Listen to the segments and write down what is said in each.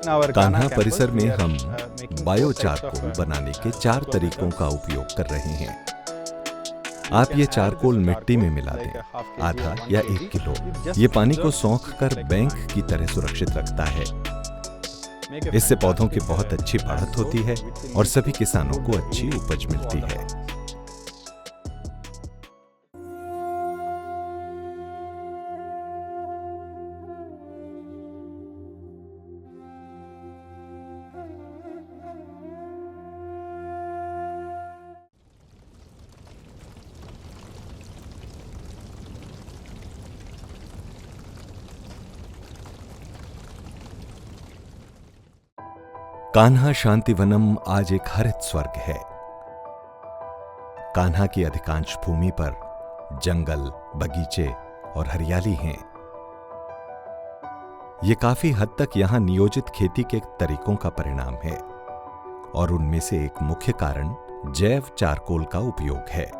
कान्हा परिसर में हम बायोचारकोल बनाने के 4 तरीकों का उपयोग कर रहे हैं। आप ये चारकोल मिट्टी में मिला दें, आधा या 1 किलो। ये पानी को सौंख कर बैंक की तरह सुरक्षित रखता है। इससे पौधों की बहुत अच्छी बढ़त होती है और सभी किसानों को अच्छी उपज मिलती है। कान्हा शांतिवनम आज एक हरित स्वर्ग है। कान्हा की अधिकांश भूमि पर जंगल, बगीचे और हरियाली हैं। ये काफी हद तक यहां नियोजित खेती के तरीकों का परिणाम है और उनमें से एक मुख्य कारण जैव चारकोल का उपयोग है।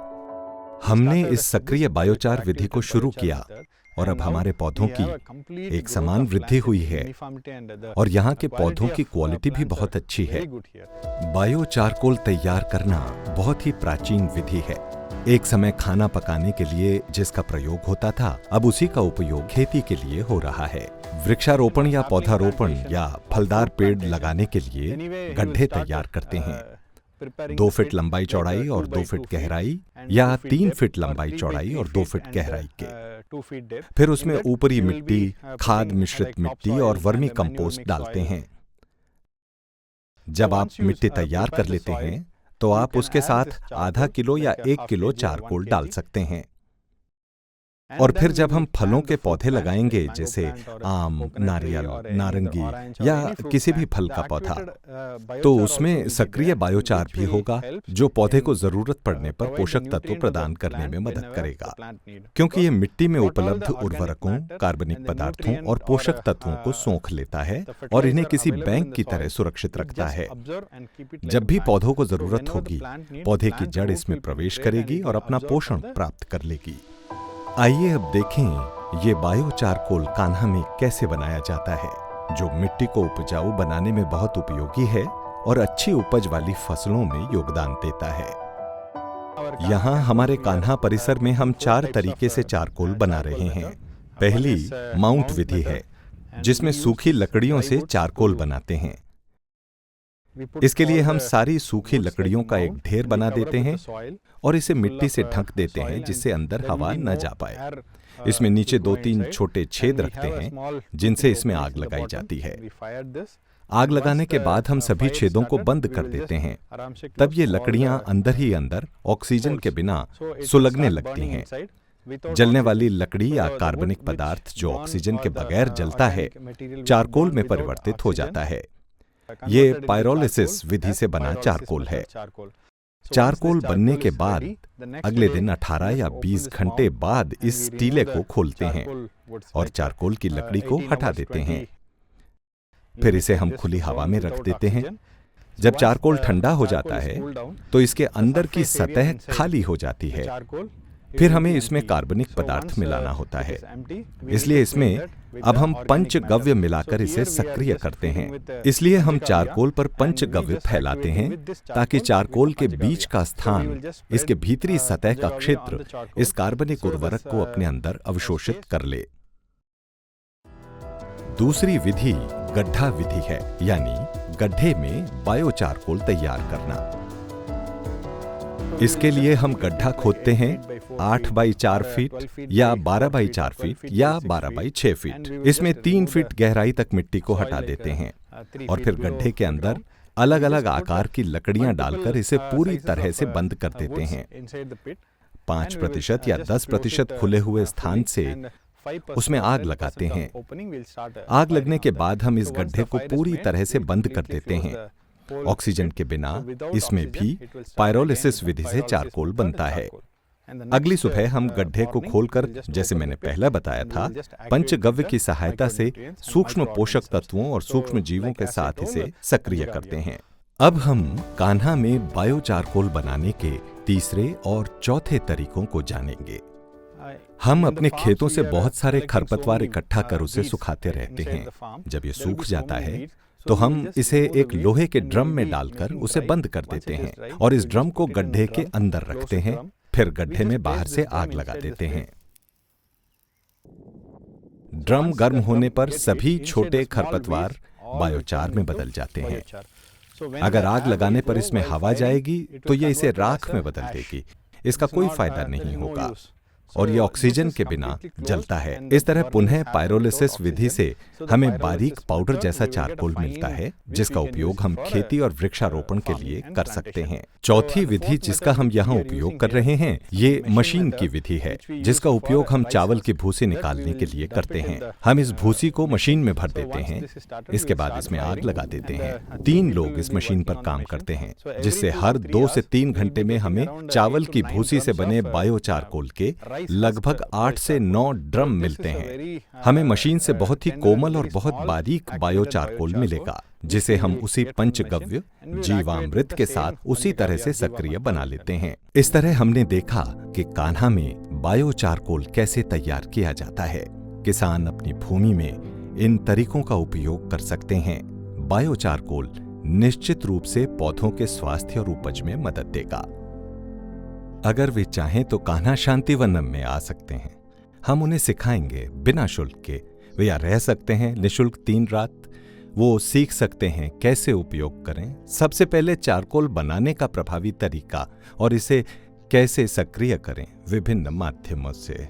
हमने इस सक्रिय बायोचार विधि को शुरू किया और अब हमारे पौधों की एक समान वृद्धि हुई है और यहाँ के पौधों की क्वालिटी भी बहुत अच्छी है। बायोचारकोल तैयार करना बहुत ही प्राचीन विधि है। एक समय खाना पकाने के लिए जिसका प्रयोग होता था, अब उसी का उपयोग खेती के लिए हो रहा है। वृक्षारोपण या पौधारोपण या फलदार पेड़ लगाने के लिए गड्ढे तैयार करते हैं। 2 फीट लंबाई चौड़ाई और 2 फीट गहराई या 3 फीट लंबाई चौड़ाई और 2 फीट गहराई के। फिर उसमें ऊपरी मिट्टी, खाद मिश्रित मिट्टी और वर्मी कंपोस्ट डालते हैं। जब आप मिट्टी तैयार कर लेते हैं तो आप उसके साथ आधा किलो या 1 किलो चारकोल डाल सकते हैं। और फिर जब हम फलों के पौधे लगाएंगे, जैसे आम, नारियल, नारंगी या किसी भी फल का पौधा, तो उसमें सक्रिय बायोचार भी होगा जो पौधे को जरूरत पड़ने पर पोषक तत्व प्रदान करने में मदद करेगा, क्योंकि ये मिट्टी में उपलब्ध उर्वरकों, कार्बनिक पदार्थों और पोषक तत्वों को सोख लेता है और इन्हें किसी बैंक की तरह सुरक्षित रखता है। जब भी पौधों को जरूरत होगी, पौधे की जड़ इसमें प्रवेश करेगी और अपना पोषण प्राप्त कर लेगी। आइए अब देखें ये बायोचारकोल कान्हा में कैसे बनाया जाता है, जो मिट्टी को उपजाऊ बनाने में बहुत उपयोगी है और अच्छी उपज वाली फसलों में योगदान देता है। यहाँ हमारे कान्हा परिसर में हम 4 तरीके से चारकोल बना रहे हैं। पहली माउंट विधि है, जिसमें सूखी लकड़ियों से चारकोल बनाते हैं। इसके लिए हम सारी सूखी लकड़ियों का एक ढेर बना देते हैं और इसे मिट्टी से ढक देते हैं, जिससे अंदर हवा न जा पाए। इसमें नीचे 2-3 छोटे छेद रखते हैं जिनसे इसमें आग लगाई जाती है। आग लगाने के बाद हम सभी छेदों को बंद कर देते हैं। तब ये लकड़ियां अंदर ही अंदर ऑक्सीजन के बिना सुलगने लगती हैं। जलने वाली लकड़ी या कार्बनिक पदार्थ जो ऑक्सीजन के बगैर जलता है, चारकोल में परिवर्तित हो जाता है। ये पायरोलिसिस विधि से बना चारकोल है। चारकोल बनने के बाद अगले दिन 18 या 20 घंटे बाद इस टीले को खोलते हैं और चारकोल की लकड़ी को हटा देते हैं। फिर इसे हम खुली हवा में रख देते हैं। जब चारकोल ठंडा हो जाता है तो इसके अंदर की सतह खाली हो जाती है। फिर हमें इसमें कार्बनिक पदार्थ मिलाना होता है, इसलिए इसमें अब हम पंचगव्य मिलाकर इसे सक्रिय करते हैं। इसलिए हम चारकोल पर पंचगव्य फैलाते हैं ताकि चारकोल के बीच का स्थान, इसके भीतरी सतह का क्षेत्र इस कार्बनिक उर्वरक को अपने अंदर अवशोषित कर ले। दूसरी विधि गड्ढा विधि है, यानी गड्ढे में बायोचारकोल तैयार करना। इसके लिए हम गड्ढा खोदते हैं 8 बाई 4 फीट या 12 बाई 4 फीट या 12 बाई 6 फीट। इसमें 3 फीट गहराई तक मिट्टी को हटा देते हैं और फिर गड्ढे के अंदर अलग अलग आकार की लकड़ियां डालकर इसे पूरी तरह से बंद कर देते हैं। 5% या 10% खुले हुए स्थान से उसमें आग लगाते हैं। आग लगने के बाद हम इस गड्ढे को पूरी तरह से बंद कर देते हैं। ऑक्सीजन के बिना इसमें भी पायरोलिसिस विधि से चारकोल बनता है। अगली सुबह हम गड्ढे को खोलकर, जैसे मैंने पहले बताया था, पंचगव्य की सहायता से सूक्ष्म पोषक तत्वों और सूक्ष्म जीवों के साथ इसे सक्रिय करते हैं। अब हम कान्हा में बायोचारकोल बनाने के तीसरे और चौथे तरीकों को जानेंगे। हम अपने खेतों से बहुत सारे खरपतवार इकट्ठा कर उसे सुखाते रहते हैं। जब ये सूख जाता है तो हम इसे एक लोहे के ड्रम में डालकर उसे बंद कर देते हैं और इस ड्रम को गड्ढे के अंदर रखते हैं। फिर गड्ढे में बाहर से आग लगा देते हैं। ड्रम गर्म होने पर सभी छोटे खरपतवार बायोचार में बदल जाते हैं। अगर आग लगाने पर इसमें हवा जाएगी तो ये इसे राख में बदल देगी। इसका कोई फायदा नहीं होगा और ये ऑक्सीजन के बिना जलता है। इस तरह पुनः पायरोलिसिस विधि से हमें बारीक पाउडर जैसा चारकोल मिलता है, जिसका उपयोग हम खेती और वृक्षारोपण के लिए कर सकते हैं। चौथी विधि जिसका हम यहाँ उपयोग कर रहे हैं, ये मशीन की विधि है, जिसका उपयोग हम चावल की भूसी निकालने के लिए करते हैं। हम इस भूसी को मशीन में भर देते हैं, इसके बाद इसमें आग लगा देते हैं। 3 लोग इस मशीन पर काम करते हैं, जिससे हर 2 से 3 घंटे में हमें चावल की भूसी से बने बायो चारकोल के लगभग 8 से 9 ड्रम मिलते हैं। हमें मशीन से बहुत ही कोमल और बहुत बारीक बायो चारकोल मिलेगा, जिसे हम उसी पंचगव्य जीवामृत के साथ उसी तरह से सक्रिय बना लेते हैं। इस तरह हमने देखा कि कान्हा में बायो चारकोल कैसे तैयार किया जाता है। किसान अपनी भूमि में इन तरीकों का उपयोग कर सकते हैं। बायो चारकोल निश्चित रूप से पौधों के स्वास्थ्य और उपज में मदद देगा। अगर वे चाहें तो कान्हा शांतिवनम में आ सकते हैं। हम उन्हें सिखाएंगे बिना शुल्क के। वे यहाँ रह सकते हैं निःशुल्क 3 रात। वो सीख सकते हैं कैसे उपयोग करें, सबसे पहले चारकोल बनाने का प्रभावी तरीका और इसे कैसे सक्रिय करें विभिन्न माध्यमों से।